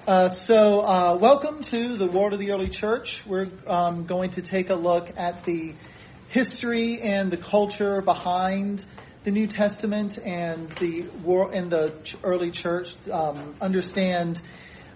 Welcome to the World of the Early Church. We're going to take a look at the history and the culture behind the New Testament and the early church. Understand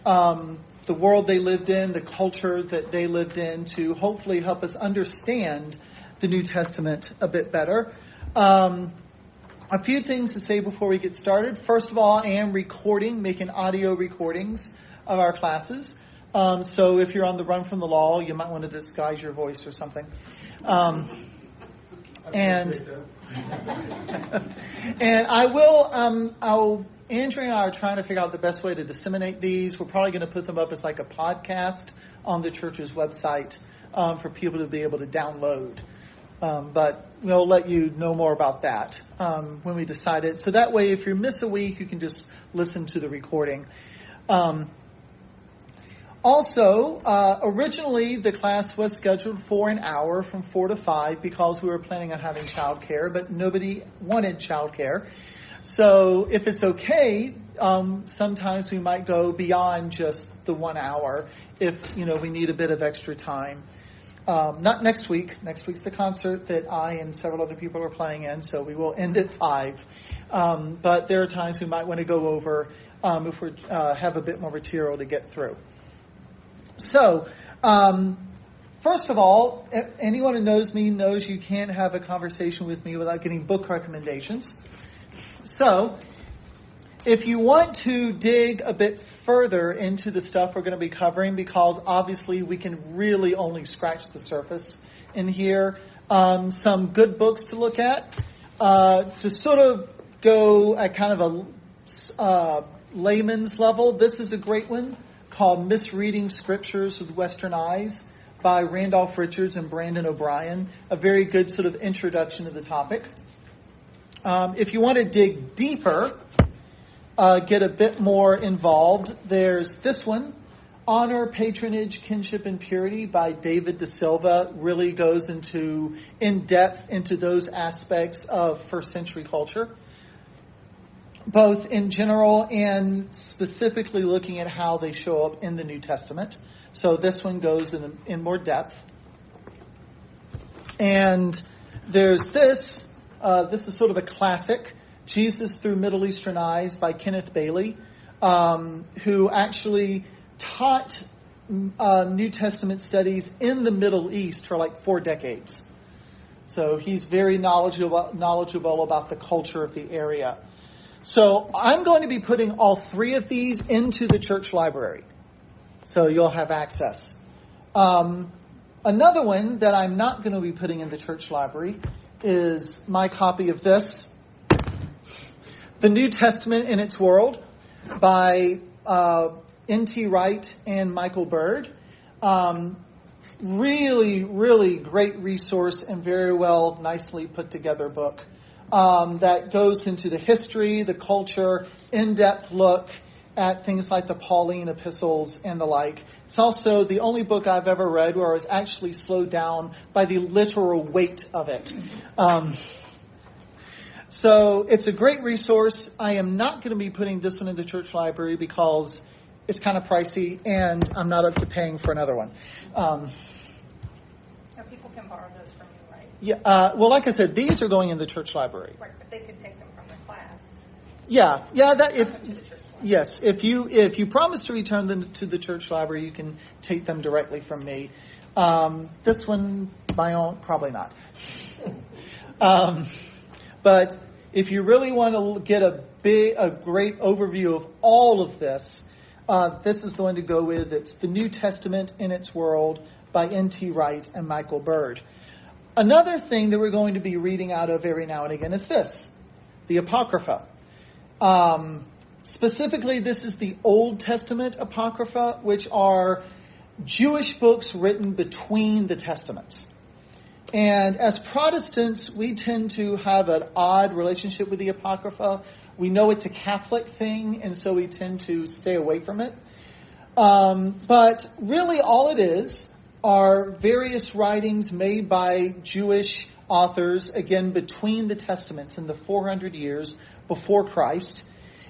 the world they lived in, the culture that they lived in, to hopefully help us understand the New Testament a bit better. A few things to say before we get started. First of all, I am making audio recordings of our classes. So if you're on the run from the law, you might want to disguise your voice or something. And I will, Andrew and I are trying to figure out the best way to disseminate these. We're probably going to put them up as like a podcast on the church's website for people to be able to download. But we'll let you know more about that when we decide it. So that way, if you miss a week, you can just listen to the recording. Originally, the class was scheduled for an hour from 4 to 5 because we were planning on having childcare, but nobody wanted childcare. So if it's okay, sometimes we might go beyond just the 1 hour if, we need a bit of extra time. Not next week. Next week's the concert that I and several other people are playing in, so we will end at 5. But there are times we might want to go over if we have a bit more material to get through. So, first of all, anyone who knows me knows you can't have a conversation with me without getting book recommendations. So, if you want to dig a bit further into the stuff we're going to be covering, because obviously we can really only scratch the surface in here, some good books to look at, to sort of go at kind of a layman's level. This is a great one called Misreading Scriptures with Western Eyes by Randolph and Brandon O'Brien. A very good sort of introduction to the topic. If you want to dig deeper, get a bit more involved, there's this one, Honor, Patronage, Kinship, and Purity by David De Silva. Really goes in depth into those aspects of first century culture, both in general and specifically looking at how they show up in the New Testament. So this one goes in more depth. And there's this. This is sort of a classic, Jesus Through Middle Eastern Eyes by Kenneth Bailey, who actually taught New Testament studies in the Middle East for like 4 decades. So he's very knowledgeable about the culture of the area. So I'm going to be putting all 3 of these into the church library, so you'll have access. Another one that I'm not going to be putting in the church library is my copy of this, The New Testament in Its World by N.T. Wright and Michael Bird. Really, really great resource and very well, nicely put together book. That goes into the history, the culture, in-depth look at things like the Pauline epistles and the like. It's also the only book I've ever read where I was actually slowed down by the literal weight of it. So it's a great resource. I am not going to be putting this one in the church library because it's kind of pricey and I'm not up to paying for another one. Now people can borrow those from you, right? Yeah. Well, like I said, these are going in the church library. Right, but they could take them from the class. Yeah. Yes. If you promise to return them to the church library, you can take them directly from me. This one, my own, probably not. But if you really want to get a great overview of all of this, this is the one to go with. It's The New Testament in Its World by N.T. Wright and Michael Bird. Another thing that we're going to be reading out of every now and again is this, the apocrypha. Specifically, this is the Old Testament apocrypha, which are Jewish books written between the Testaments. And as Protestants, we tend to have an odd relationship with the apocrypha. We know it's a Catholic thing, and so we tend to stay away from it. But really all it is are various writings made by Jewish authors, again, between the Testaments in the 400 years before Christ.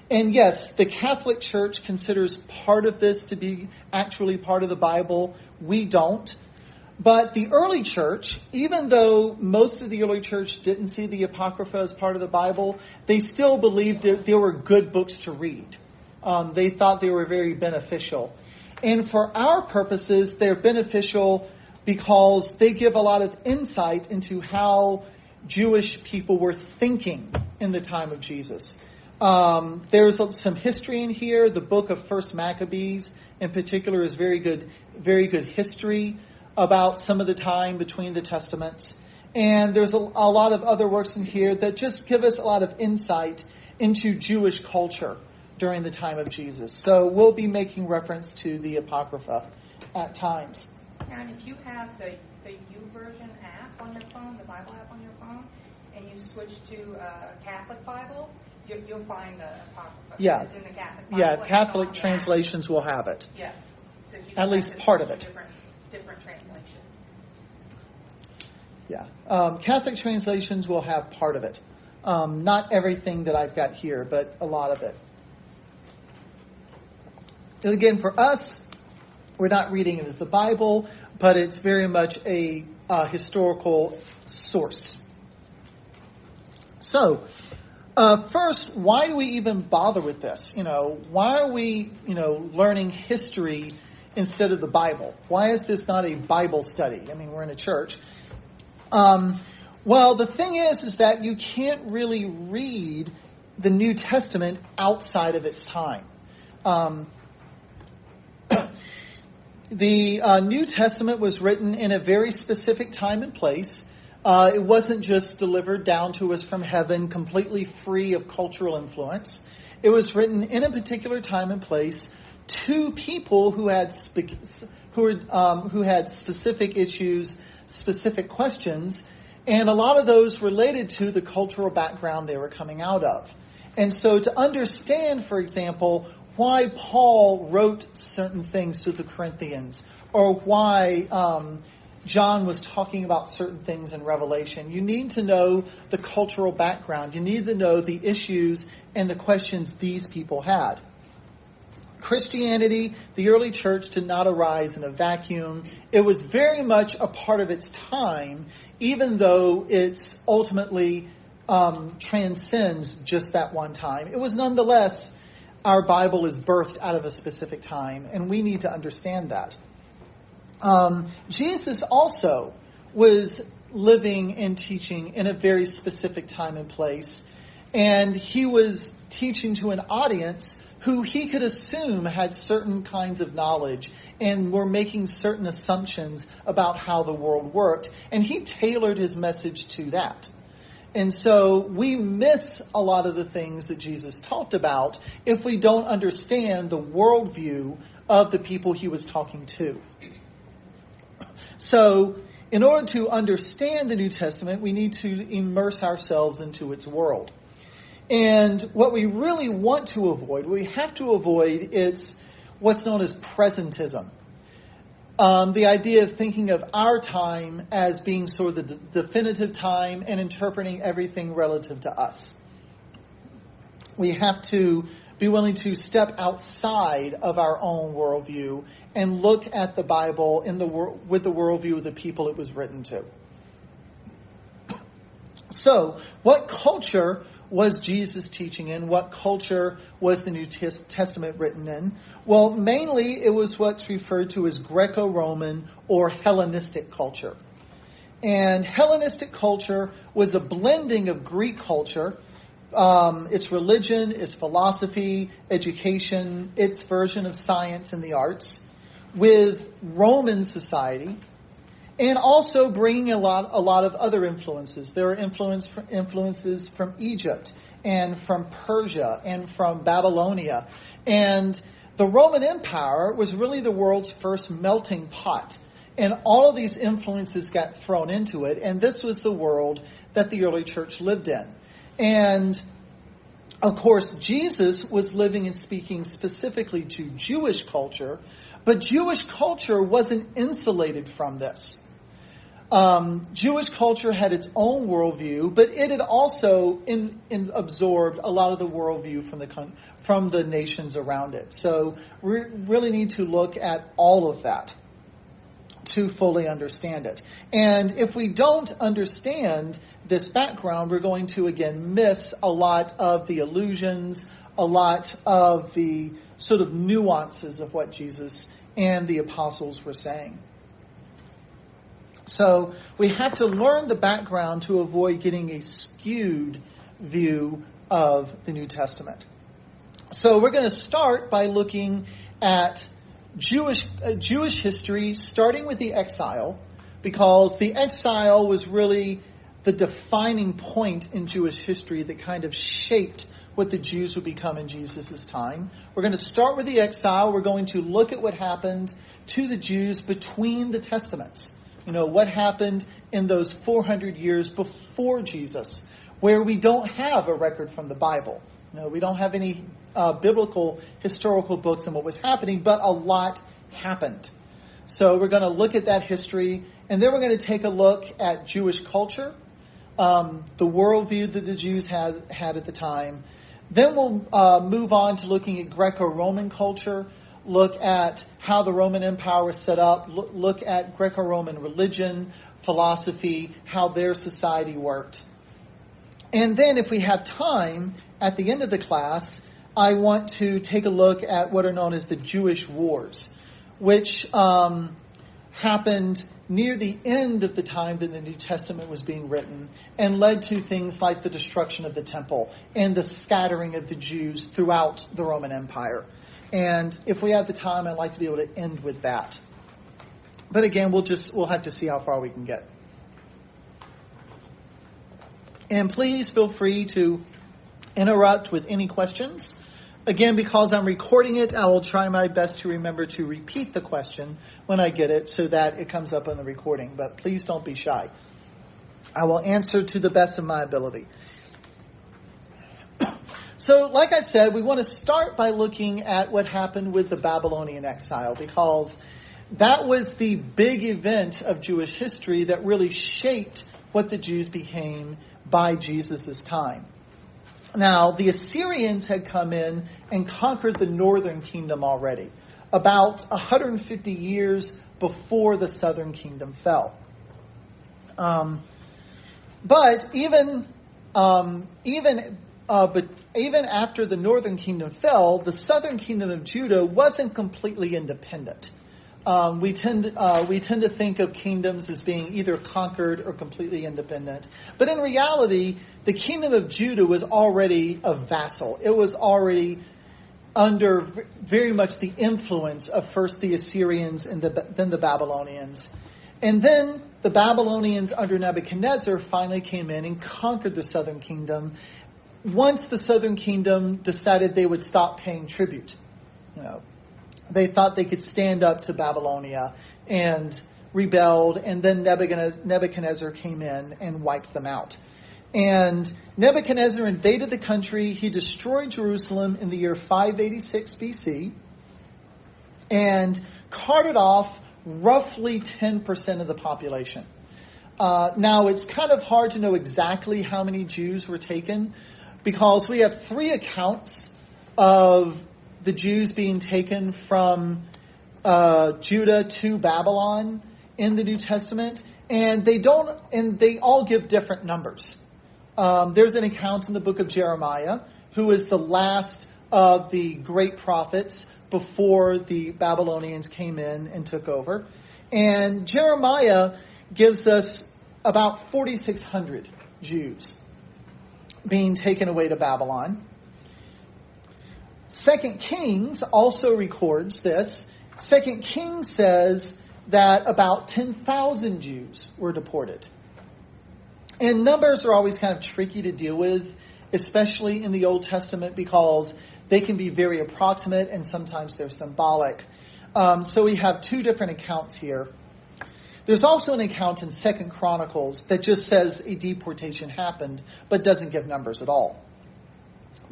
And yes, the Catholic Church considers part of this to be actually part of the Bible. We don't. But the early church, even though most of the early church didn't see the apocrypha as part of the Bible, they still believed that they were good books to read. They thought they were very beneficial. And for our purposes, they're beneficial because they give a lot of insight into how Jewish people were thinking in the time of Jesus. There's some history in here. The book of First Maccabees, in particular, is very good history about some of the time between the Testaments. And there's a lot of other works in here that just give us a lot of insight into Jewish culture during the time of Jesus. So we'll be making reference to the Apocrypha at times. And if you have the YouVersion app on your phone, the Bible app on your phone, and you switch to a Catholic Bible, you'll find the Apocrypha. Yeah. It's in the Catholic Bible. Yeah, Catholic translations will have it. Yeah. So at least part of it. Different translation. Yeah. Catholic translations will have part of it. Not everything that I've got here, but a lot of it. And again, for us, we're not reading it as the Bible, but it's very much a historical source. So, first, why do we even bother with this? Why are we, learning history instead of the Bible? Why is this not a Bible study? I mean, we're in a church. Well, the thing is that you can't really read the New Testament outside of its time. The New Testament was written in a very specific time and place. It wasn't just delivered down to us from heaven, completely free of cultural influence. It was written in a particular time and place to people who had specific issues, specific questions, and a lot of those related to the cultural background they were coming out of. And so to understand, for example, why Paul wrote certain things to the Corinthians, or why John was talking about certain things in Revelation, you need to know the cultural background. You need to know the issues and the questions these people had. Christianity, the early church, did not arise in a vacuum. It was very much a part of its time, even though it's ultimately transcends just that one time. It was nonetheless, our Bible is birthed out of a specific time, and we need to understand that. Jesus also was living and teaching in a very specific time and place, and he was teaching to an audience who he could assume had certain kinds of knowledge and were making certain assumptions about how the world worked, and he tailored his message to that. And so we miss a lot of the things that Jesus talked about if we don't understand the worldview of the people he was talking to. So in order to understand the New Testament, we need to immerse ourselves into its world. And what we really want to avoid, what we have to avoid, is what's known as presentism. The idea of thinking of our time as being sort of the definitive time and interpreting everything relative to us. We have to be willing to step outside of our own worldview and look at the Bible with the worldview of the people it was written to. So, what culture was Jesus teaching in? What culture was the New Testament written in? Well, mainly it was what's referred to as Greco-Roman or Hellenistic culture. And Hellenistic culture was a blending of Greek culture, its religion, its philosophy, education, its version of science and the arts, with Roman society, and also bringing a lot of other influences. There are influences from Egypt and from Persia and from Babylonia. And the Roman Empire was really the world's first melting pot. And all of these influences got thrown into it. And this was the world that the early church lived in. And, of course, Jesus was living and speaking specifically to Jewish culture. But Jewish culture wasn't insulated from this. Jewish culture had its own worldview, but it had also absorbed a lot of the worldview from the nations around it. So we really need to look at all of that to fully understand it. And if we don't understand this background, we're going to, again, miss a lot of the allusions, a lot of the sort of nuances of what Jesus and the apostles were saying. So we have to learn the background to avoid getting a skewed view of the New Testament. So we're going to start by looking at Jewish history, starting with the exile, because the exile was really the defining point in Jewish history that kind of shaped what the Jews would become in Jesus' time. We're going to start with the exile. We're going to look at what happened to the Jews between the Testaments. You know, what happened in those 400 years before Jesus, where we don't have a record from the Bible. You know, we don't have any biblical historical books on what was happening, but a lot happened. So we're going to look at that history, and then we're going to take a look at Jewish culture, the worldview that the Jews had at the time. Then we'll move on to looking at Greco-Roman culture, look at how the Roman Empire was set up, look at Greco-Roman religion, philosophy, how their society worked. And then if we have time, at the end of the class, I want to take a look at what are known as the Jewish Wars, which happened near the end of the time that the New Testament was being written and led to things like the destruction of the temple and the scattering of the Jews throughout the Roman Empire. And if we have the time, I'd like to be able to end with that. But again, we'll have to see how far we can get. And please feel free to interrupt with any questions. Again, because I'm recording it, I will try my best to remember to repeat the question when I get it so that it comes up on the recording. But please don't be shy. I will answer to the best of my ability. So, like I said, we want to start by looking at what happened with the Babylonian exile, because that was the big event of Jewish history that really shaped what the Jews became by Jesus' time. Now, the Assyrians had come in and conquered the northern kingdom already, about 150 years before the southern kingdom fell. But even after the northern kingdom fell, the southern kingdom of Judah wasn't completely independent. We tend to think of kingdoms as being either conquered or completely independent. But in reality, the kingdom of Judah was already a vassal. It was already under very much the influence of first the Assyrians and then the Babylonians. And then the Babylonians under Nebuchadnezzar finally came in and conquered the southern kingdom once the southern kingdom decided they would stop paying tribute. You know, they thought they could stand up to Babylonia and rebelled, and then Nebuchadnezzar came in and wiped them out. And Nebuchadnezzar invaded the country. He destroyed Jerusalem in the year 586 BC and carted off roughly 10% of the population. Now, it's kind of hard to know exactly how many Jews were taken because we have 3 accounts of the Jews being taken from Judah to Babylon in the New Testament, and they all give different numbers. There's an account in the book of Jeremiah, who is the last of the great prophets before the Babylonians came in and took over. And Jeremiah gives us about 4,600 Jews being taken away to Babylon. 2 Kings also records this. 2 Kings says that about 10,000 Jews were deported. And numbers are always kind of tricky to deal with, especially in the Old Testament, because they can be very approximate and sometimes they're symbolic. So we have 2 different accounts here. There's also an account in 2 Chronicles that just says a deportation happened, but doesn't give numbers at all.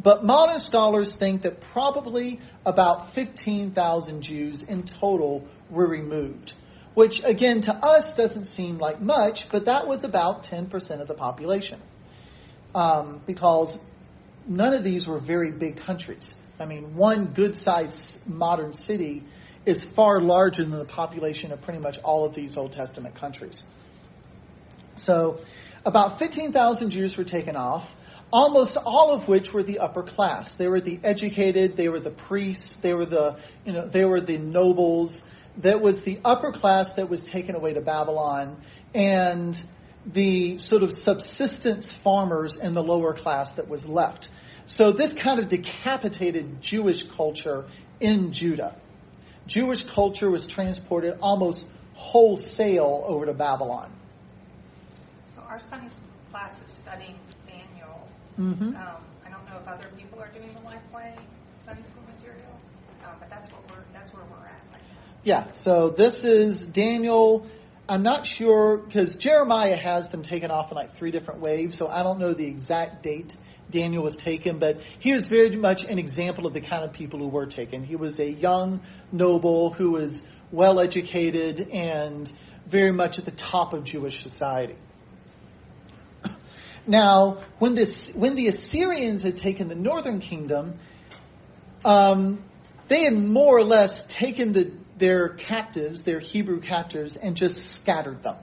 But modern scholars think that probably about 15,000 Jews in total were removed, which, again, to us doesn't seem like much, but that was about 10% of the population. Because none of these were very big countries. I mean, one good-sized modern city is far larger than the population of pretty much all of these Old Testament countries. So about 15,000 Jews were taken off, almost all of which were the upper class. They were the educated, they were the priests, they were the nobles. That was the upper class that was taken away to Babylon, and the sort of subsistence farmers in the lower class that was left. So this kind of decapitated Jewish culture in Judah. Jewish culture was transported almost wholesale over to Babylon. So our Sunday school class is studying Daniel. Mm-hmm. I don't know if other people are doing the Lifeway Sunday school material, but that's where we're at right now. Yeah, so this is Daniel. I'm not sure, because Jeremiah has them taken off in like 3 different waves, so I don't know the exact date Daniel was taken, but he was very much an example of the kind of people who were taken. He was a young noble who was well educated and very much at the top of Jewish society. Now, when the Assyrians had taken the northern kingdom, they had more or less taken their captives, their Hebrew captives, and just scattered them.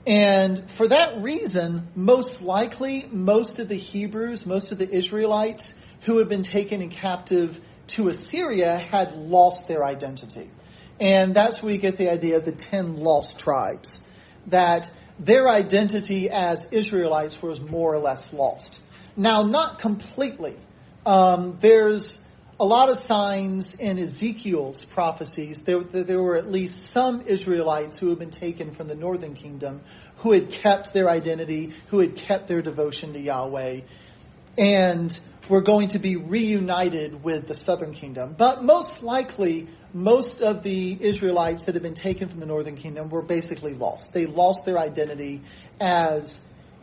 And for that reason, most likely, most of the Hebrews, most of the Israelites who had been taken in captive to Assyria had lost their identity. And that's where you get the idea of the 10 lost tribes, that their identity as Israelites was more or less lost. Now, not completely. There's a lot of signs in Ezekiel's prophecies. There were at least some Israelites who had been taken from the northern kingdom who had kept their identity, who had kept their devotion to Yahweh, and were going to be reunited with the southern kingdom. But most likely, most of the Israelites that had been taken from the northern kingdom were basically lost. They lost their identity as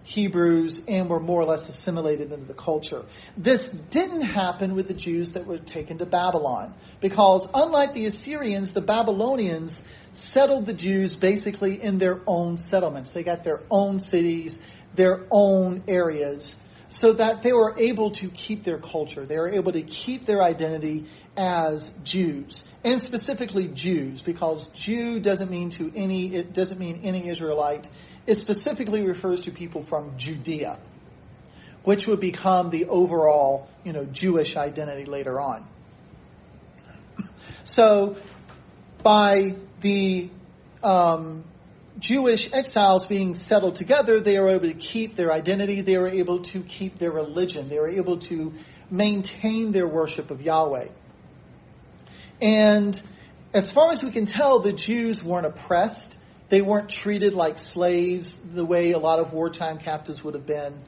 Hebrews and were more or less assimilated into the culture. This didn't happen with the Jews that were taken to Babylon, because unlike the Assyrians, the Babylonians settled the Jews basically in their own settlements. They got their own cities, their own areas, so that they were able to keep their culture. They were able to keep their identity as Jews, and specifically Jews, because Jew doesn't mean any Israelite. It specifically refers to people from Judea, which would become the overall, Jewish identity later on. So, by the Jewish exiles being settled together, they were able to keep their identity. They were able to keep their religion. They were able to maintain their worship of Yahweh. And as far as we can tell, the Jews weren't oppressed. They weren't treated like slaves the way a lot of wartime captives would have been.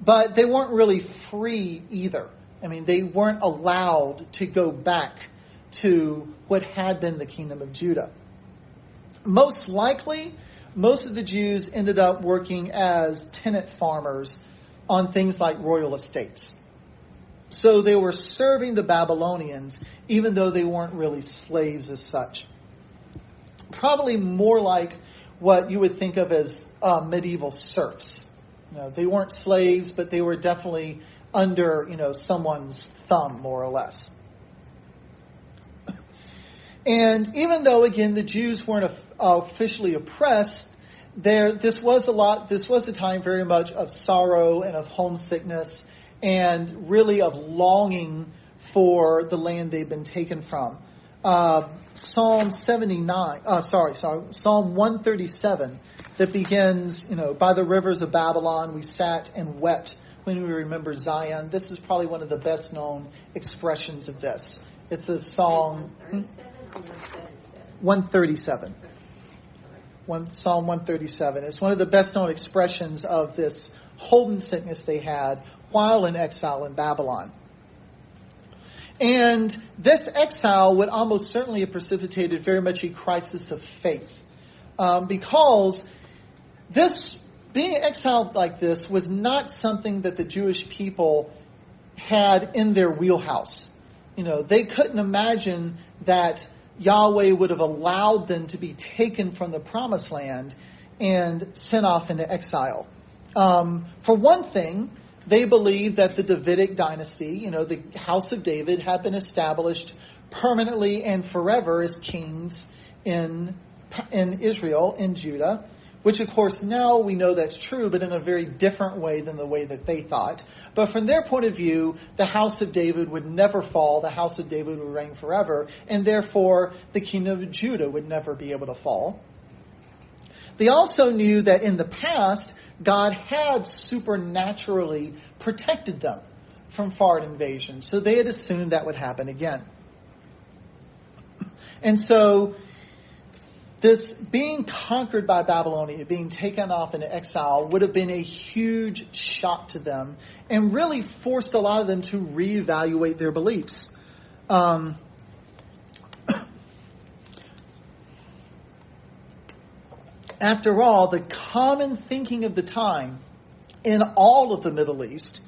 But they weren't really free either. I mean, they weren't allowed to go back to what had been the kingdom of Judah. Most likely, most of the Jews ended up working as tenant farmers on things like royal estates. So they were serving the Babylonians, even though they weren't really slaves as such. Probably more like what you would think of as medieval serfs. They weren't slaves, but they were definitely under, someone's thumb, more or less. And even though, again, the Jews weren't officially oppressed, this was a time very much of sorrow and of homesickness and really of longing for the land they'd been taken from. Psalm 137 that begins, by the rivers of Babylon we sat and wept when we remembered Zion. This is probably one of the best known expressions of this. It's a song. 137. Psalm 137. It's one of the best known expressions of this homesickness they had while in exile in Babylon. And this exile would almost certainly have precipitated very much a crisis of faith. Because being exiled like this was not something that the Jewish people had in their wheelhouse. They couldn't imagine that Yahweh would have allowed them to be taken from the promised land and sent off into exile. For one thing, they believed that the Davidic dynasty, the house of David, had been established permanently and forever as kings in Israel, in Judah, which of course now we know that's true, but in a very different way than the way that they thought. But from their point of view, the house of David would never fall, the house of David would reign forever, and therefore the kingdom of Judah would never be able to fall. They also knew that in the past, God had supernaturally protected them from foreign invasion, so they had assumed that would happen again. And so this being conquered by Babylonia, being taken off into exile, would have been a huge shock to them and really forced a lot of them to reevaluate their beliefs. After all, the common thinking of the time in all of the Middle East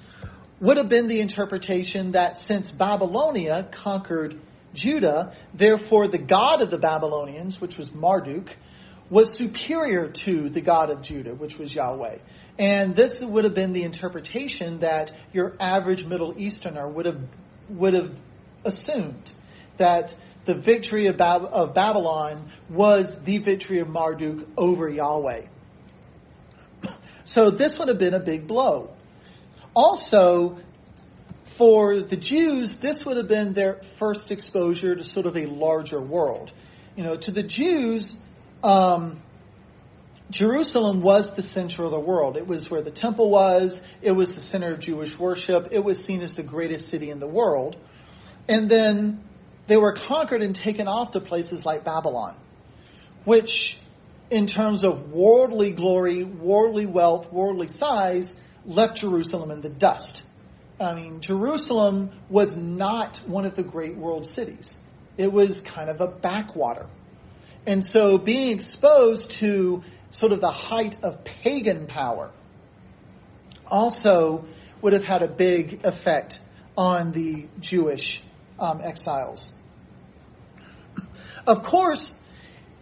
would have been the interpretation that since Babylonia conquered Judah, therefore the god of the Babylonians, which was Marduk, was superior to the god of Judah, which was Yahweh. And this would have been the interpretation that your average Middle Easterner would have assumed, that the victory of Babylon was the victory of Marduk over Yahweh. So this would have been a big blow. Also, for the Jews, this would have been their first exposure to sort of a larger world. To the Jews, Jerusalem was the center of the world. It was where the temple was. It was the center of Jewish worship. It was seen as the greatest city in the world. And then they were conquered and taken off to places like Babylon, which, in terms of worldly glory, worldly wealth, worldly size, left Jerusalem in the dust. Jerusalem was not one of the great world cities. It was kind of a backwater. And so being exposed to sort of the height of pagan power also would have had a big effect on the Jewish exiles. Of course,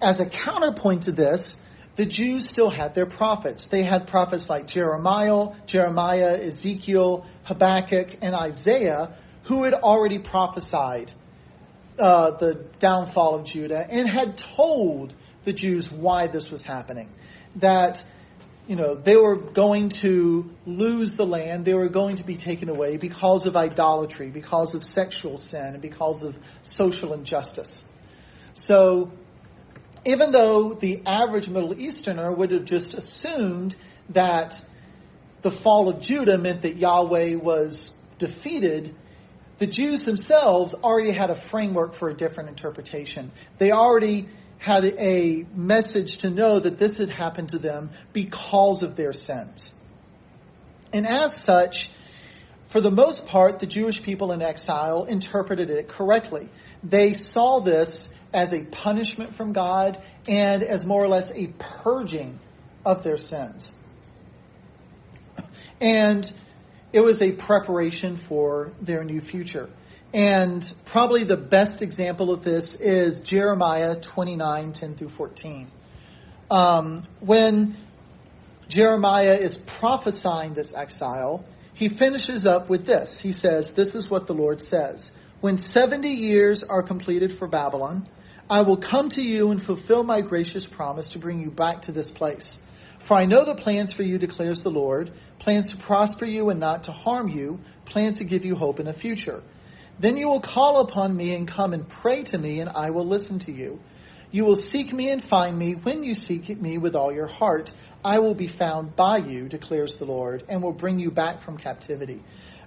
as a counterpoint to this, the Jews still had their prophets. They had prophets like Jeremiah, Ezekiel, Habakkuk, and Isaiah, who had already prophesied the downfall of Judah and had told the Jews why this was happening. That, they were going to lose the land, they were going to be taken away because of idolatry, because of sexual sin, and because of social injustice. So, even though the average Middle Easterner would have just assumed that the fall of Judah meant that Yahweh was defeated, the Jews themselves already had a framework for a different interpretation. They already had a message to know that this had happened to them because of their sins. And as such, for the most part, the Jewish people in exile interpreted it correctly. They saw this as a punishment from God and as more or less a purging of their sins. And it was a preparation for their new future. And probably the best example of this is Jeremiah 29:10-14. When Jeremiah is prophesying this exile, he finishes up with this. He says, "This is what the Lord says. When 70 years are completed for Babylon, I will come to you and fulfill my gracious promise to bring you back to this place. For I know the plans for you, declares the Lord, plans to prosper you and not to harm you, plans to give you hope in a future. Then you will call upon me and come and pray to me, and I will listen to you. You will seek me and find me. When you seek me with all your heart, I will be found by you, declares the Lord, and will bring you back from captivity.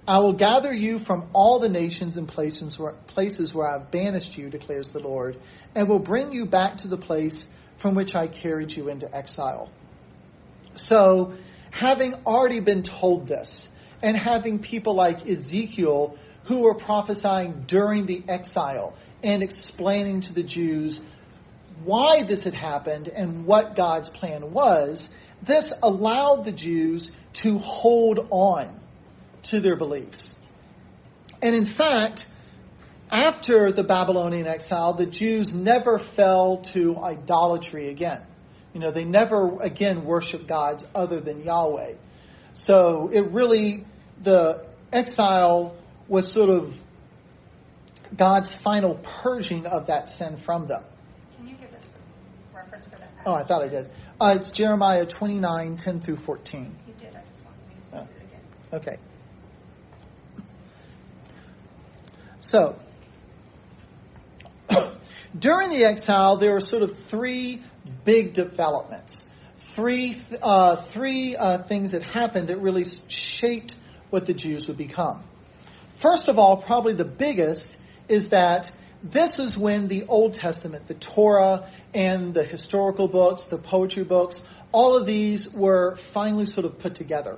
I will gather you from all the nations and places where I have banished you, declares the Lord, and will bring you back to the place from which I carried you into exile." So, having already been told this, and having people like Ezekiel who were prophesying during the exile and explaining to the Jews why this had happened and what God's plan was, this allowed the Jews to hold on to their beliefs. And in fact, After the Babylonian exile, the Jews never fell to idolatry again. They never again worshiped gods other than Yahweh. So the exile was sort of God's final purging of that sin from them. Can you give us a reference for that? Oh, I thought I did. It's Jeremiah 29, 10 through 14. You did. I just wanted me to do it again. Okay. So, during the exile, there were sort of three big developments. Three things that happened that really shaped what the Jews would become. First of all, probably the biggest is that this is when the Old Testament, the Torah, and the historical books, the poetry books, all of these were finally sort of put together.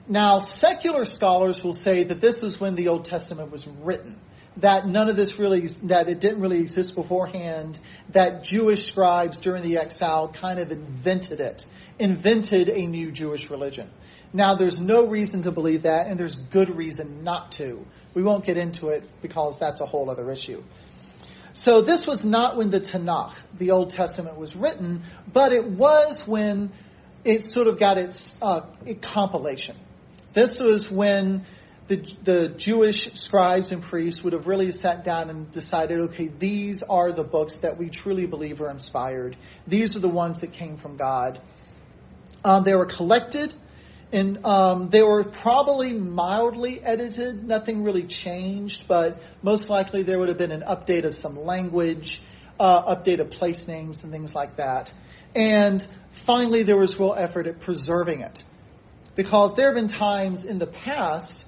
Now, secular scholars will say that this is when the Old Testament was written, that that it didn't really exist beforehand, that Jewish scribes during the exile kind of invented a new Jewish religion. Now, there's no reason to believe that, and there's good reason not to. We won't get into it because that's a whole other issue. So this was not when the Tanakh, the Old Testament, was written, but it was when it sort of got its compilation. This was when the Jewish scribes and priests would have really sat down and decided, okay, these are the books that we truly believe are inspired. These are the ones that came from God. They were collected, and they were probably mildly edited. Nothing really changed, but most likely there would have been an update of some language, update of place names and things like that. And finally, there was real effort at preserving it. Because there have been times in the past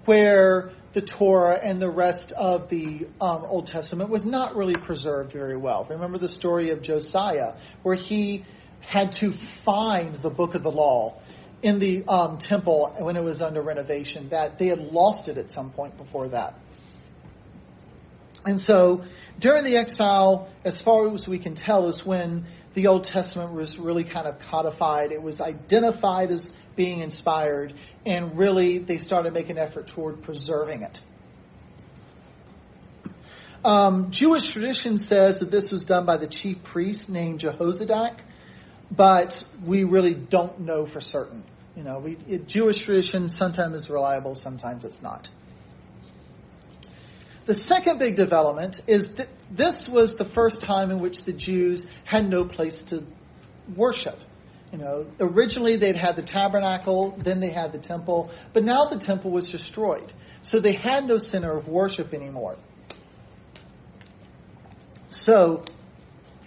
where the Torah and the rest of the Old Testament was not really preserved very well. Remember the story of Josiah, where he had to find the book of the law in the temple when it was under renovation, that they had lost it at some point before that. And so during the exile, as far as we can tell, is when the Old Testament was really kind of codified. It was identified as being inspired, and really they started making an effort toward preserving it. Jewish tradition says that this was done by the chief priest named Jehozadak, but we really don't know for certain. Jewish tradition sometimes is reliable, sometimes it's not. The second big development is that this was the first time in which the Jews had no place to worship. Originally they'd had the tabernacle, then they had the temple, but now the temple was destroyed. So they had no center of worship anymore. So,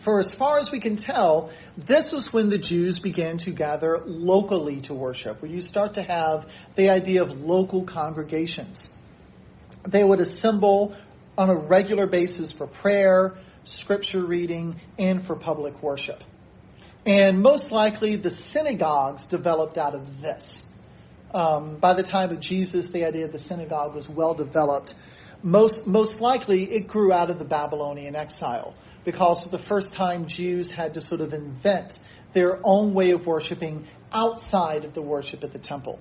for as far as we can tell, this was when the Jews began to gather locally to worship, where you start to have the idea of local congregations. They would assemble on a regular basis for prayer, scripture reading, and for public worship. And most likely the synagogues developed out of this. By the time of Jesus, the idea of the synagogue was well developed. Most likely it grew out of the Babylonian exile, because for the first time Jews had to sort of invent their own way of worshiping outside of the worship at the temple.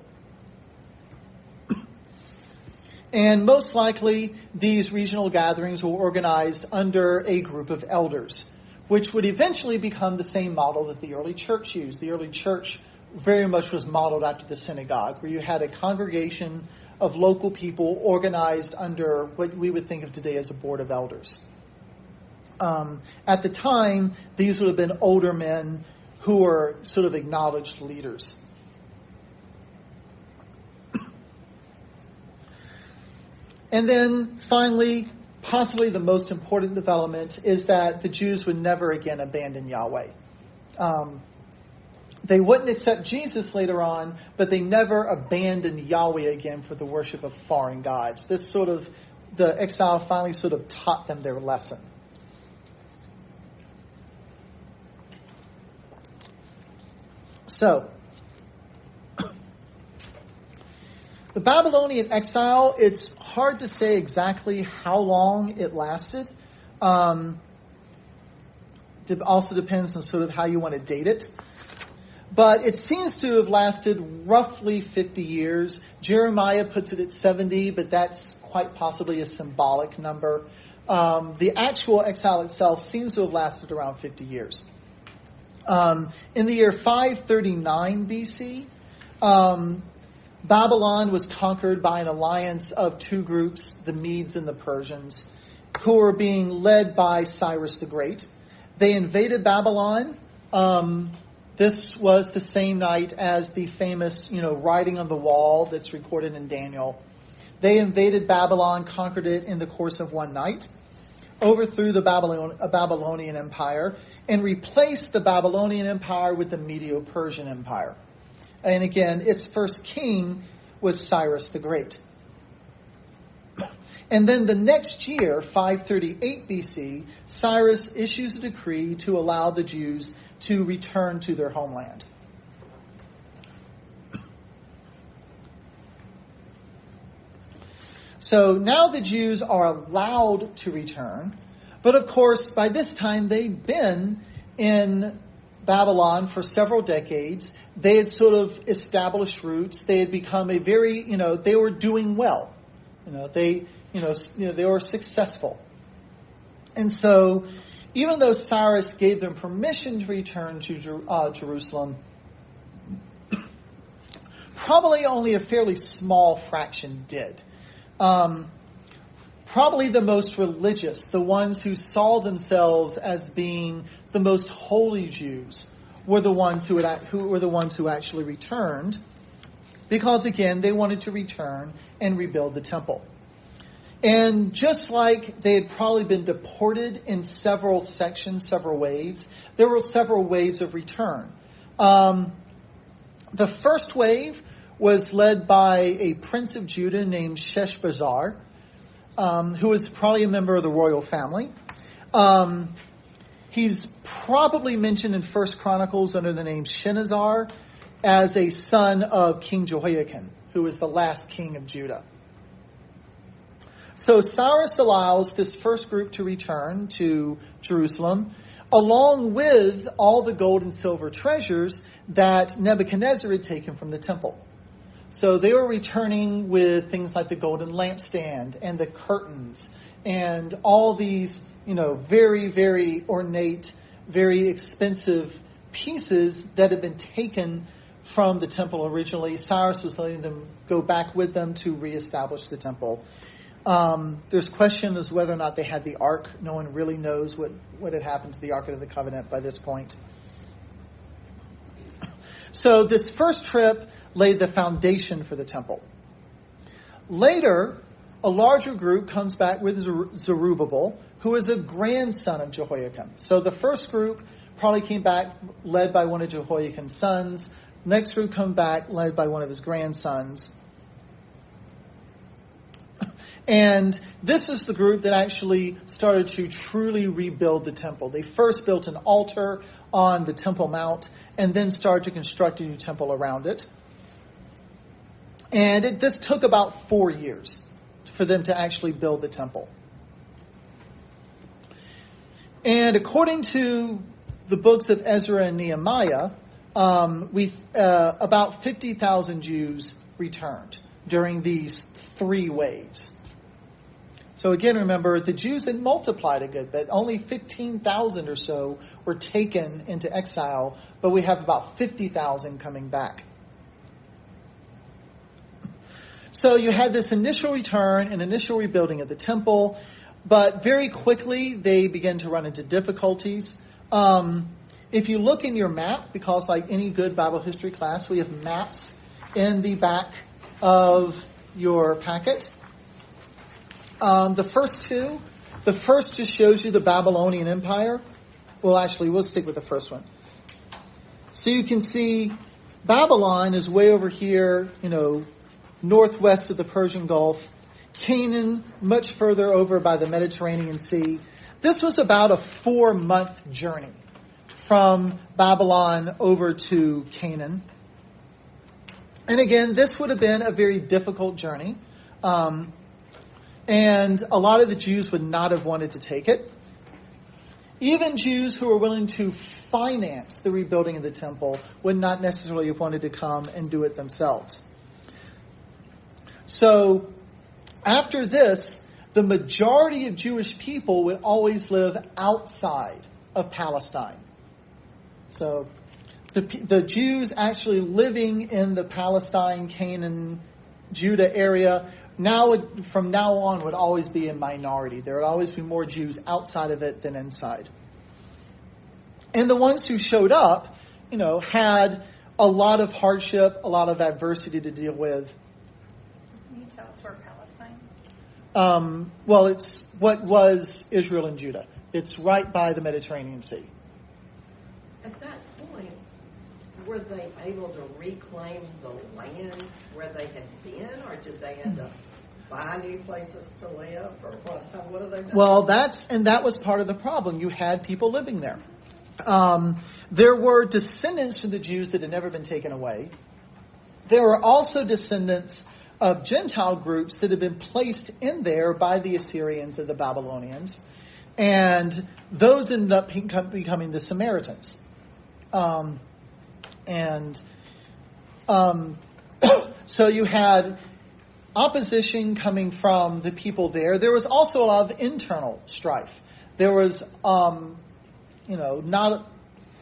And most likely, these regional gatherings were organized under a group of elders, which would eventually become the same model that the early church used. The early church very much was modeled after the synagogue, where you had a congregation of local people organized under what we would think of today as a board of elders. At the time, these would have been older men who were sort of acknowledged leaders. And then finally, possibly the most important development is that the Jews would never again abandon Yahweh. They wouldn't accept Jesus later on, but they never abandoned Yahweh again for the worship of foreign gods. The exile finally sort of taught them their lesson. So, the Babylonian exile, it's hard to say exactly how long it lasted. It also depends on sort of how you want to date it. But it seems to have lasted roughly 50 years. Jeremiah puts it at 70, but that's quite possibly a symbolic number. The actual exile itself seems to have lasted around 50 years. In the year 539 BC, Babylon was conquered by an alliance of two groups, the Medes and the Persians, who were being led by Cyrus the Great. They invaded Babylon. This was the same night as the famous, writing on the wall that's recorded in Daniel. They invaded Babylon, conquered it in the course of one night, overthrew the Babylonian Empire, and replaced the Babylonian Empire with the Medo-Persian Empire. And again, its first king was Cyrus the Great. And then the next year, 538 BC, Cyrus issues a decree to allow the Jews to return to their homeland. So now the Jews are allowed to return, but of course by this time they'd been in Babylon for several decades. They had sort of established roots. They had become a very, they were doing well. They were successful. And so even though Cyrus gave them permission to return to Jerusalem, probably only a fairly small fraction did. Probably the most religious, the ones who saw themselves as being the most holy Jews, were the ones who actually returned, because again they wanted to return and rebuild the temple. And just like they had probably been deported in several sections, several waves, there were several waves of return. The first wave was led by a prince of Judah named Sheshbazzar, who was probably a member of the royal family. He's probably mentioned in 1 Chronicles under the name Shenazar as a son of King Jehoiakim, who was the last king of Judah. So Cyrus allows this first group to return to Jerusalem, along with all the gold and silver treasures that Nebuchadnezzar had taken from the temple. So they were returning with things like the golden lampstand and the curtains and all these, very, very ornate, very expensive pieces that had been taken from the temple originally. Cyrus was letting them go back with them to reestablish the temple. There's question as whether or not they had the ark. No one really knows what had happened to the Ark of the Covenant by this point. So this first trip laid the foundation for the temple. Later, a larger group comes back with Zerubbabel, who is a grandson of Jehoiakim. So the first group probably came back led by one of Jehoiakim's sons. Next group come back led by one of his grandsons. And this is the group that actually started to truly rebuild the temple. They first built an altar on the Temple Mount and then started to construct a new temple around it. And this took about 4 years for them to actually build the temple. And according to the books of Ezra and Nehemiah, about 50,000 Jews returned during these 3 waves. So again, remember, the Jews had multiplied a good bit. Only 15,000 or so were taken into exile, but we have about 50,000 coming back. So you had this initial return and initial rebuilding of the temple, but very quickly they began to run into difficulties. If you look in your map, because like any good Bible history class, we have maps in the back of your packet. The first just shows you the Babylonian Empire. Well, actually, we'll stick with the first one. So you can see Babylon is way over here, northwest of the Persian Gulf. Canaan, much further over by the Mediterranean Sea. This was about a 4-month journey from Babylon over to Canaan. And again, this would have been a very difficult journey. And a lot of the Jews would not have wanted to take it. Even Jews who were willing to finance the rebuilding of the temple would not necessarily have wanted to come and do it themselves. So after this, the majority of Jewish people would always live outside of Palestine. So the Jews actually living in the Palestine, Canaan, Judah area, from now on would always be a minority. There would always be more Jews outside of it than inside. And the ones who showed up, had a lot of hardship, a lot of adversity to deal with. Can you tell us where Palestine? Well, it's what was Israel and Judah. It's right by the Mediterranean Sea. At that point, were they able to reclaim the land where they had been, or did they end up buy new places to live, or what are they doing? Well, that was part of the problem. You had people living there. There were descendants from the Jews that had never been taken away. There were also descendants of Gentile groups that had been placed in there by the Assyrians and the Babylonians. And those ended up becoming the Samaritans. So you had opposition coming from the people there. There was also a lot of internal strife. There was, not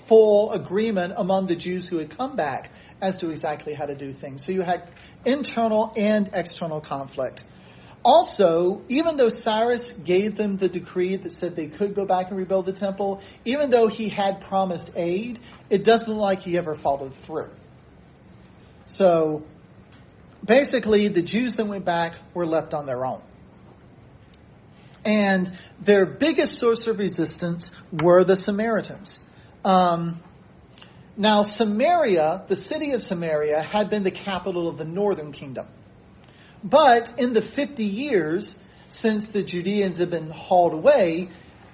full agreement among the Jews who had come back as to exactly how to do things. So you had internal and external conflict. Also, even though Cyrus gave them the decree that said they could go back and rebuild the temple, even though he had promised aid, it doesn't look like he ever followed through. So, basically, the Jews that went back were left on their own. And their biggest source of resistance were the Samaritans. Now, Samaria, the city of Samaria, had been the capital of the northern kingdom. But in the 50 years since the Judeans had been hauled away,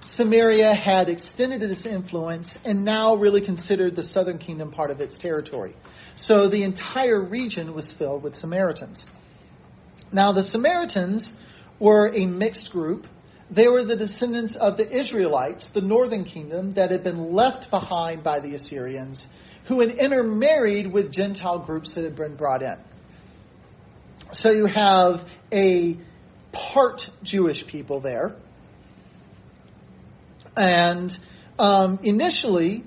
Samaria had extended its influence and now really considered the southern kingdom part of its territory. So the entire region was filled with Samaritans. Now, the Samaritans were a mixed group. They were the descendants of the Israelites, the northern kingdom, that had been left behind by the Assyrians, who had intermarried with Gentile groups that had been brought in. So you have a part Jewish people there. And initially,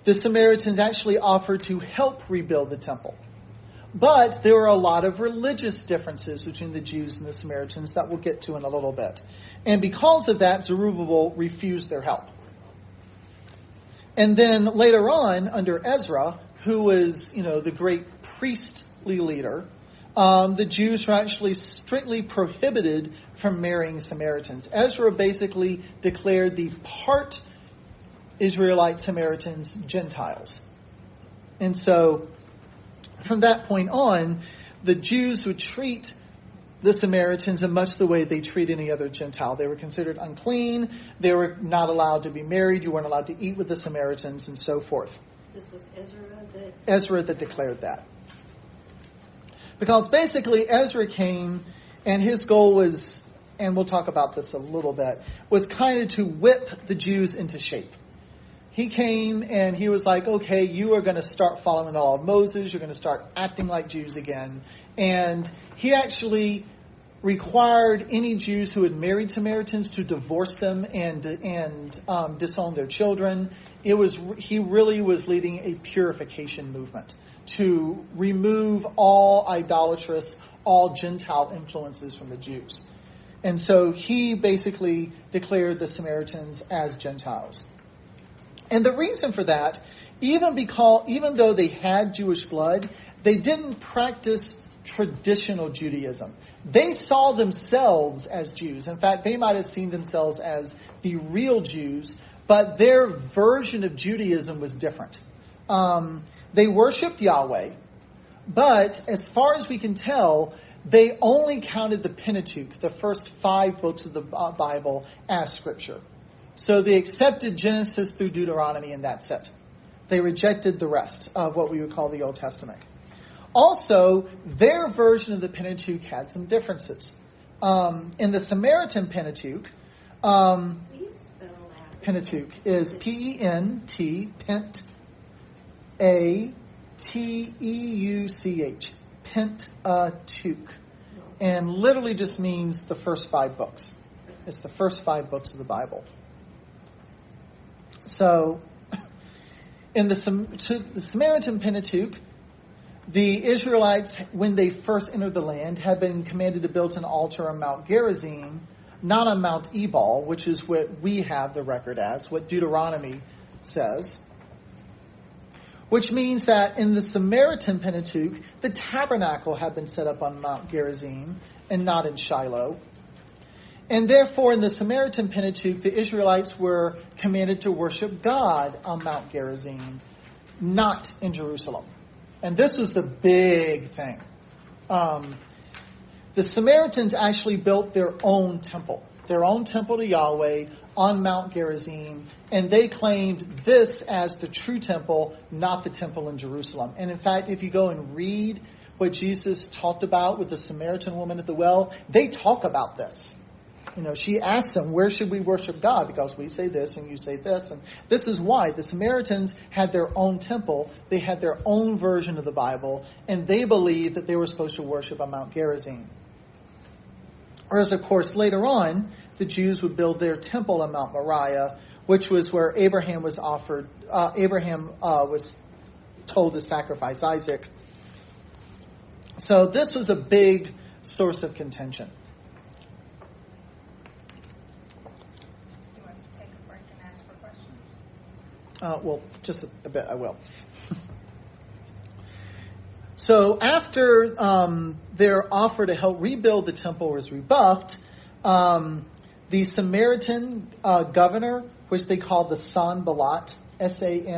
the Samaritans actually offered to help rebuild the temple. But there were a lot of religious differences between the Jews and the Samaritans that we'll get to in a little bit. And because of that, Zerubbabel refused their help. And then later on, under Ezra, who was, the great priestly leader, the Jews were actually strictly prohibited from marrying Samaritans. Ezra basically declared the part Israelite Samaritans Gentiles. And so, from that point on, the Jews would treat the Samaritans in much the way they treat any other Gentile. They were considered unclean. They were not allowed to be married. You weren't allowed to eat with the Samaritans and so forth. This was Ezra that declared that. Because basically Ezra came and his goal was, and we'll talk about this a little bit, was kind of to whip the Jews into shape. He came and he was like, okay, you are going to start following the law of Moses. You're going to start acting like Jews again. And he actually required any Jews who had married Samaritans to divorce them and disown their children. He really was leading a purification movement to remove all idolatrous, all Gentile influences from the Jews. And so he basically declared the Samaritans as Gentiles. And the reason for that, even though they had Jewish blood, they didn't practice traditional Judaism. They saw themselves as Jews. In fact, they might have seen themselves as the real Jews, but their version of Judaism was different. They worshipped Yahweh, but as far as we can tell, they only counted the Pentateuch, the first 5 books of the Bible, as Scripture. So they accepted Genesis through Deuteronomy, and that's it. They rejected the rest of what we would call the Old Testament. Also, their version of the Pentateuch had some differences. In the Samaritan Pentateuch, Will you spell that? Pentateuch is P-E-N-T, Pent, A-T-E-U-C-H, Pentateuch, and literally just means the first 5 books. It's the first 5 books of the Bible. So, in the Samaritan Pentateuch, the Israelites, when they first entered the land, had been commanded to build an altar on Mount Gerizim, not on Mount Ebal, which is what we have the record as, what Deuteronomy says. Which means that in the Samaritan Pentateuch, the tabernacle had been set up on Mount Gerizim and not in Shiloh. And therefore, in the Samaritan Pentateuch, the Israelites were commanded to worship God on Mount Gerizim, not in Jerusalem. And this was the big thing. The Samaritans actually built their own temple to Yahweh on Mount Gerizim, and they claimed this as the true temple, not the temple in Jerusalem. And in fact, if you go and read what Jesus talked about with the Samaritan woman at the well, they talk about this. You know, she asks them, where should we worship God? Because we say this and you say this. And this is why the Samaritans had their own temple. They had their own version of the Bible. And they believed that they were supposed to worship on Mount Gerizim. Whereas, of course, later on, the Jews would build their temple on Mount Moriah, which was where Abraham was told to sacrifice Isaac. So this was a big source of contention. Well, just a bit, I will. So after their offer to help rebuild the temple was rebuffed, the Samaritan governor, which they called the Sanballat, S-A-N-B-A-L-L-A-T,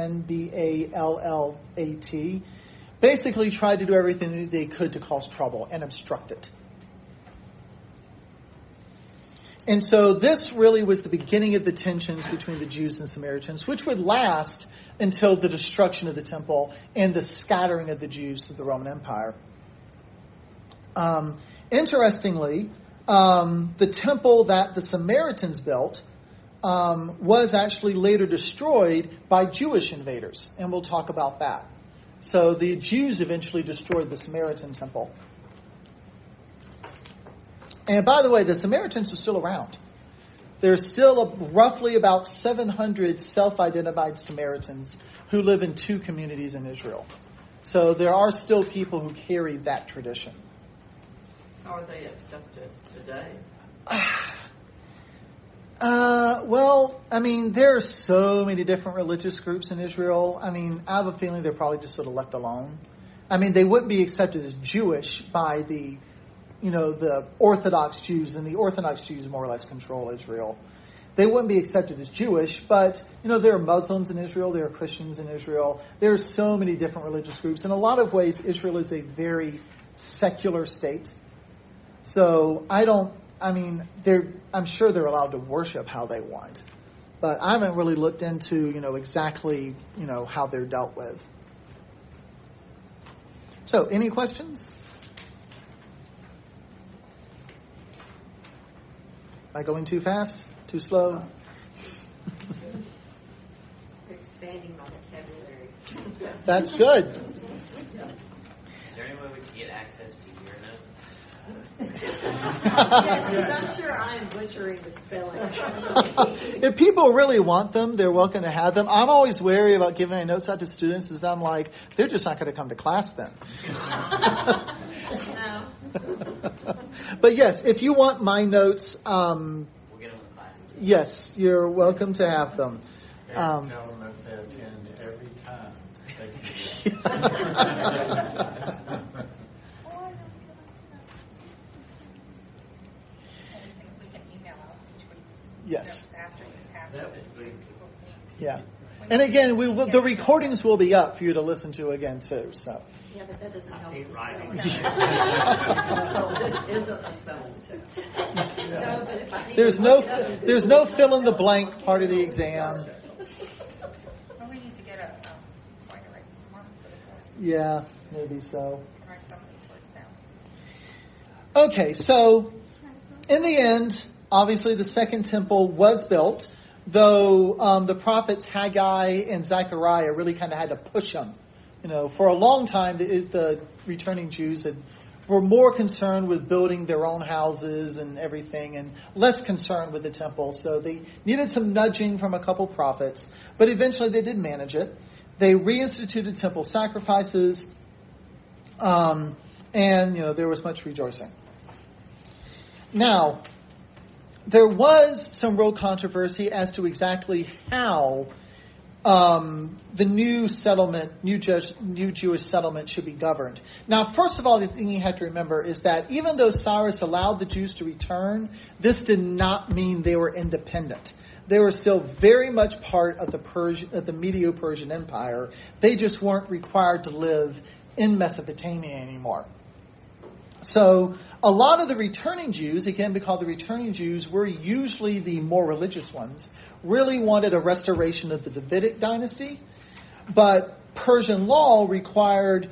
basically tried to do everything they could to cause trouble and obstruct it. And so this really was the beginning of the tensions between the Jews and Samaritans, which would last until the destruction of the temple and the scattering of the Jews through the Roman Empire. Interestingly, the temple that the Samaritans built was actually later destroyed by Jewish invaders, and we'll talk about that. So the Jews eventually destroyed the Samaritan temple. And by the way, the Samaritans are still around. There's still roughly about 700 self-identified Samaritans who live in 2 communities in Israel. So there are still people who carry that tradition. How are they accepted today? Well, I mean, there are so many different religious groups in Israel. I mean, I have a feeling they're probably just sort of left alone. I mean, they wouldn't be accepted as Jewish by the Orthodox Jews, and the Orthodox Jews more or less control Israel. They wouldn't be accepted as Jewish, but, there are Muslims in Israel, there are Christians in Israel. There are so many different religious groups. In a lot of ways, Israel is a very secular state. So I'm sure they're allowed to worship how they want. But I haven't really looked into, exactly, how they're dealt with. So, any questions? Am I going too fast? Too slow? Expanding my vocabulary. That's good. Is there any way we can get access to your notes? Yes, because I'm sure I am butchering the spelling. If people really want them, they're welcome to have them. I'm always wary about giving my notes out to students, because I'm like, they're just not going to come to class then. No. But yes, if you want my notes, We'll get them in class. yes, you're welcome to have them. Tell them if they attend every time. They can We can email out each week. Yes. After you have That it. would be People need. Yeah. And again, the recordings will be up for you to listen to again too. So. Yeah, but that doesn't help. keep writing. Oh, this isn't a spelling test. No, but if I need There's to no look it up, there's no fill in the blank part of the exam. Well, we need to get a right mark for the board. Yeah, maybe so. Write some of these words down. Okay, so in the end, obviously the second temple was built. though the prophets Haggai and Zechariah really kind of had to push him. For a long time, the returning Jews were more concerned with building their own houses and everything and less concerned with the temple. So they needed some nudging from a couple prophets, but eventually they did manage it. They reinstituted temple sacrifices, and there was much rejoicing. Now, there was some real controversy as to exactly how the new Jewish settlement should be governed. Now, first of all, the thing you have to remember is that even though Cyrus allowed the Jews to return, this did not mean they were independent. They were still very much part of the Medo-Persian Empire. They just weren't required to live in Mesopotamia anymore. So a lot of the returning Jews, again, because the returning Jews were usually the more religious ones, really wanted a restoration of the Davidic dynasty, but Persian law required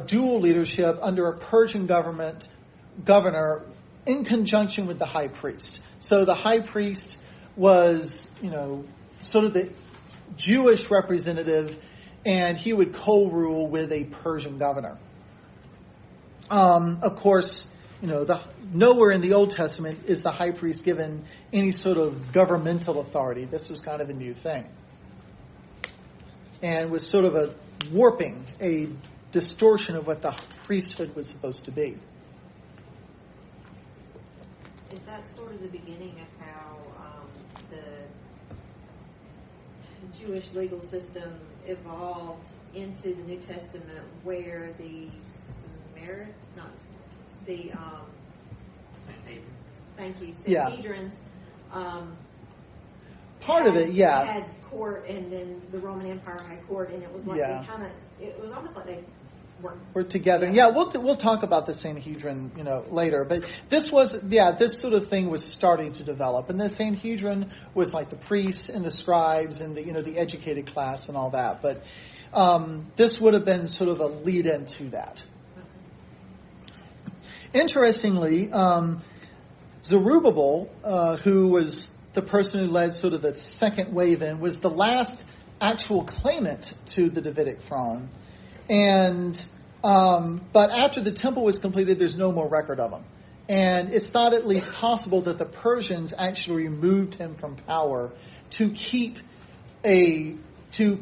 dual leadership under a Persian governor in conjunction with the high priest. So the high priest was, sort of the Jewish representative, and he would co-rule with a Persian governor. Of course, nowhere in the Old Testament is the high priest given any sort of governmental authority. This was kind of a new thing. And was sort of a distortion of what the priesthood was supposed to be. Is that sort of the beginning of how the Jewish legal system evolved into the New Testament, where the Sanhedrins. Part of it, yeah. Had court, and then the Roman Empire had court, and it was like it was almost like they were together. Yeah, we'll talk about the Sanhedrin, later. But this sort of thing was starting to develop, and the Sanhedrin was like the priests and the scribes and the educated class and all that. But this would have been sort of a lead-in to that. Interestingly, Zerubbabel, who was the person who led sort of the second wave in, was the last actual claimant to the Davidic throne. And but after the temple was completed, there's no more record of him. And it's thought at least possible that the Persians actually removed him from power to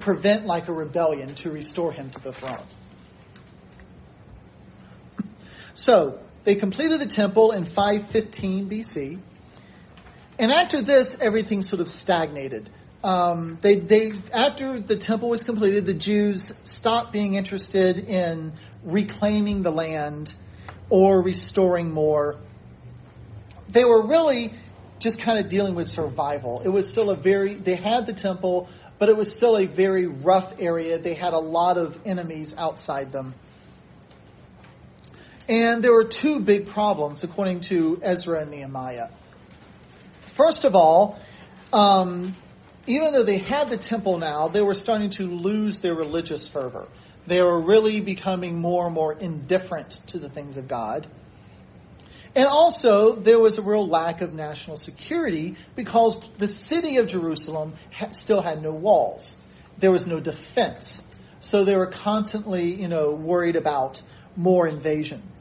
prevent like a rebellion, to restore him to the throne. So they completed the temple in 515 BC. And after this, everything sort of stagnated. After the temple was completed, the Jews stopped being interested in reclaiming the land or restoring more. They were really just kind of dealing with survival. It was still they had the temple, but it was still a very rough area. They had a lot of enemies outside them. And there were two big problems, according to Ezra and Nehemiah. First of all, even though they had the temple now, they were starting to lose their religious fervor. They were really becoming more and more indifferent to the things of God. And also, there was a real lack of national security because the city of Jerusalem still had no walls. There was no defense. So they were constantly, worried about more invasion.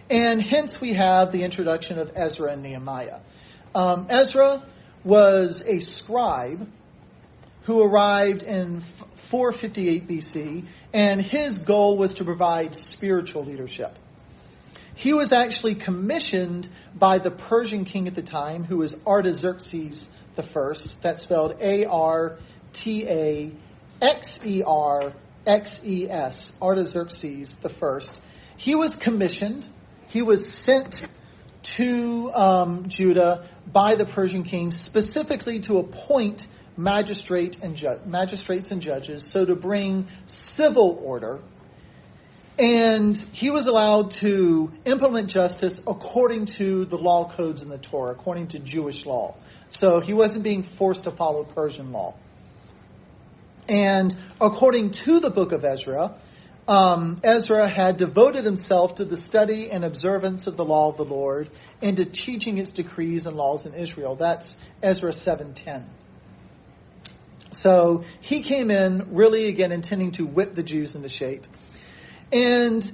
And hence we have the introduction of Ezra and Nehemiah. Ezra was a scribe who arrived in 458 BC, and his goal was to provide spiritual leadership. He was actually commissioned by the Persian king at the time, who was Artaxerxes I. That's spelled Artaxerxes, Artaxerxes I. He was commissioned. He was sent to Judah by the Persian king specifically to appoint magistrates and judges, so to bring civil order. And he was allowed to implement justice according to the law codes in the Torah, according to Jewish law. So he wasn't being forced to follow Persian law. And according to the book of Ezra, Ezra had devoted himself to the study and observance of the law of the Lord and to teaching its decrees and laws in Israel. That's Ezra 7:10. So he came in really, again, intending to whip the Jews into shape. And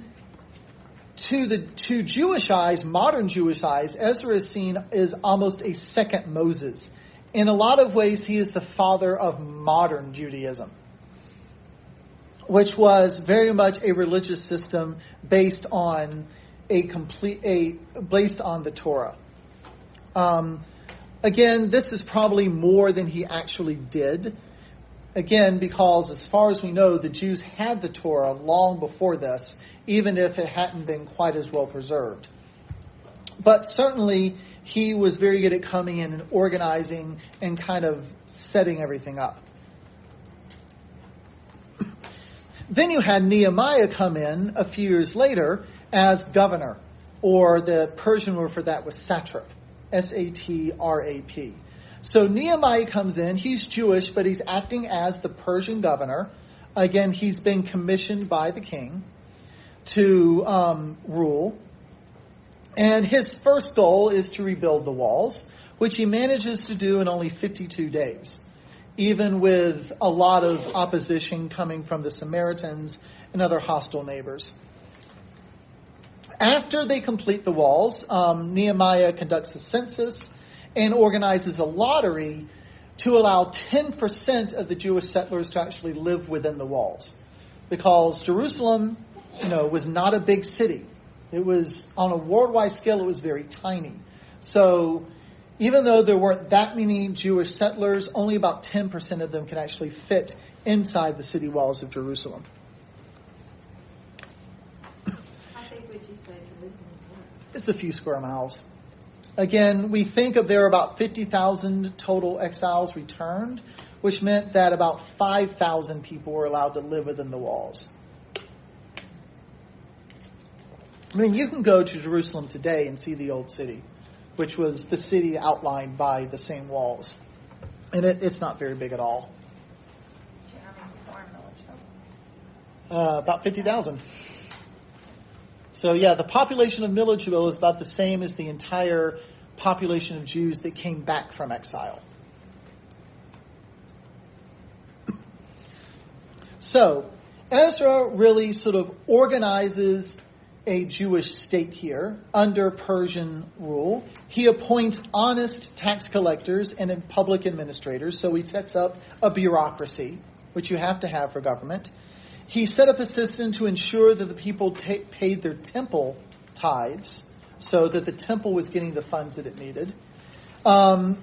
to Jewish eyes, modern Jewish eyes, Ezra is seen as almost a second Moses. In a lot of ways, he is the father of modern Judaism, which was very much a religious system based on based on the Torah. Again, this is probably more than he actually did. Again, because as far as we know, the Jews had the Torah long before this, even if it hadn't been quite as well preserved. But certainly, he was very good at coming in and organizing and kind of setting everything up. Then you had Nehemiah come in a few years later as governor, or the Persian word for that was satrap, S-A-T-R-A-P. So Nehemiah comes in. He's Jewish, but he's acting as the Persian governor. Again, he's been commissioned by the king to rule. And his first goal is to rebuild the walls, which he manages to do in only 52 days, even with a lot of opposition coming from the Samaritans and other hostile neighbors. After they complete the walls, Nehemiah conducts a census and organizes a lottery to allow 10% of the Jewish settlers to actually live within the walls. Because Jerusalem, was not a big city. It was, on a worldwide scale, it was very tiny. So even though there weren't that many Jewish settlers, only about 10% of them could actually fit inside the city walls of Jerusalem. How big would you say Jerusalem was? It's a few square miles. Again, we think of there are about 50,000 total exiles returned, which meant that about 5,000 people were allowed to live within the walls. I mean, you can go to Jerusalem today and see the old city, which was the city outlined by the same walls. And it's not very big at all. About 50,000. So, the population of Milledgeville is about the same as the entire population of Jews that came back from exile. So, Ezra really sort of organizes a Jewish state here under Persian rule. He appoints honest tax collectors and public administrators, so he sets up a bureaucracy, which you have to have for government. He set up a system to ensure that the people paid their temple tithes, so that the temple was getting the funds that it needed.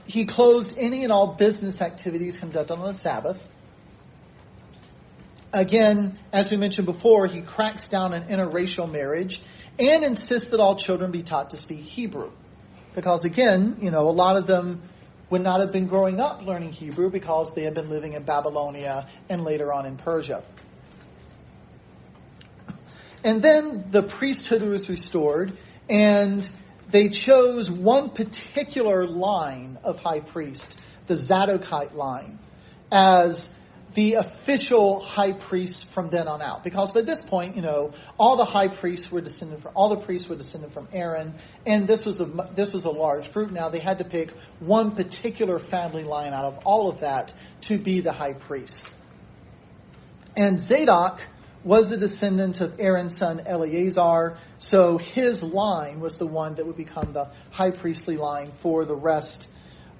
He closed any and all business activities conducted on the Sabbath. Again, as we mentioned before, he cracks down on interracial marriage and insists that all children be taught to speak Hebrew. Because again, a lot of them would not have been growing up learning Hebrew because they had been living in Babylonia and later on in Persia. And then the priesthood was restored, and they chose one particular line of high priest, the Zadokite line, as the official high priest from then on out. Because by this point, all the priests were descended from Aaron, and this was a large group. Now they had to pick one particular family line out of all of that to be the high priest. And Zadok was the descendant of Aaron's son Eleazar, so his line was the one that would become the high priestly line for the rest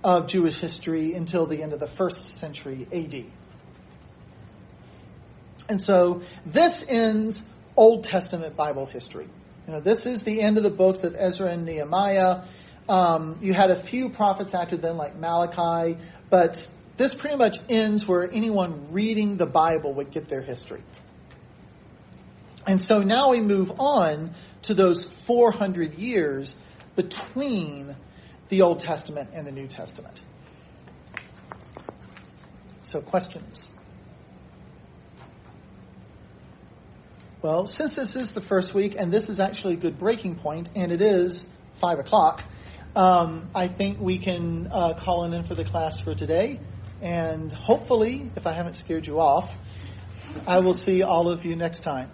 of Jewish history until the end of the 1st century AD. And so this ends Old Testament Bible history. This is the end of the books of Ezra and Nehemiah. You had a few prophets after them, like Malachi, but this pretty much ends where anyone reading the Bible would get their history. And so now we move on to those 400 years between the Old Testament and the New Testament. So questions? Well, since this is the first week, and this is actually a good breaking point, and it is 5 o'clock, I think we can call in for the class for today. And hopefully, if I haven't scared you off, I will see all of you next time.